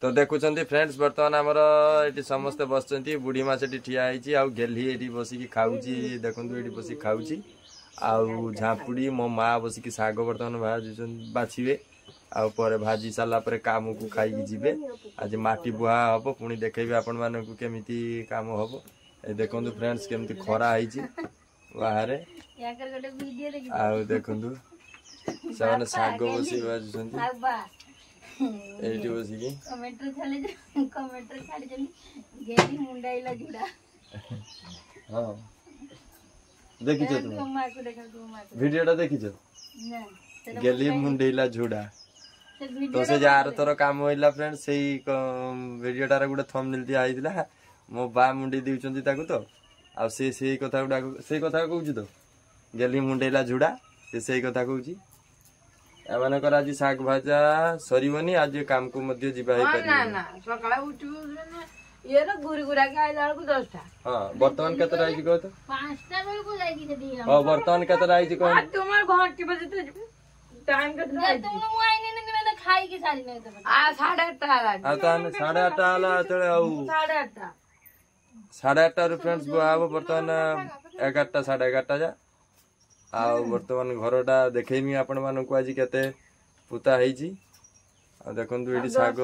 तो देखुं फ्रेंड्स बर्तमान आमर ये समस्ते बस बुढ़ी माँ से ठिया आउ गेली ये बसिक खाऊ देखु ये बसिक खाऊ आउ झाँपुड़ी मो माँ बसिक साग बर्तमान बाछिए आउ भाजी सारा काम को खाई जीवे आज माटी बुहा हम पुणी देखेबी आपण मानक केमिति काम हम ए देखु फ्रेंड्स केमती खरा है बाहर आउ देखु से साग बसी बाजुंट एटी बसिकी कमेंटर छाड़ी गेली मुंडाइला जुड़ा हां देखि छ तुम वीडियोटा देखि छ ना गेली मुंडाइला जुड़ा तो से जार तोर काम होइला फ्रेंड सेही वीडियोटार गुडे थंबनेल दिया आइदिला मो बा मुंडी दिउचंती ताकू तो आ से कथा गुडा से कथा कहउची तो गेली मुंडाइला जुड़ा से कथा कहउची एमानकर आज साग भाजा सरीबनी आज काम को मध्य जीवा हे परिबो ना ना सकाळे उठू ये रे गुरी गुरा के आइला को 10 टा हां वर्तमान केतरा आइजी को तो 5 टा बेल को जाई की दी हां वर्तमान केतरा आइजी को तुम्हार घंटी बजे तो टाइम केतरा आइजी तुम मुआइने ने तो खाई के सारी नहीं तो आ 8:30 आला आ ताने 8:30 आला तळे आउ 8:30 रे फ्रेंड्स बुआबो वर्तमान 11टा 11:30 जा आ वर्तमान घरटा देखेमी आपण मानक आज केते पुता हेजी आ देखंतु एडी साग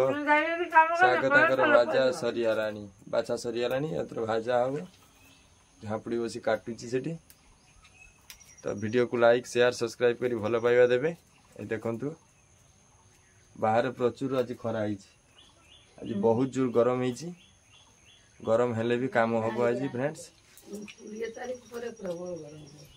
ताकर भाजा सरियारानी बाछा सरियारानी एतर भाजा हो झापड़ी बसी काटुची सेठी तो वीडियो को लाइक शेयर सब्सक्राइब करी भलो पाइबा देबे ए देखंतु बाहर प्रचुर आज खरा हेजी आज बहुत जोर गरम हेजी गरम हेले भी काम होबो आज फ्रेंड्स 20 तारीख परे प्रबल गरम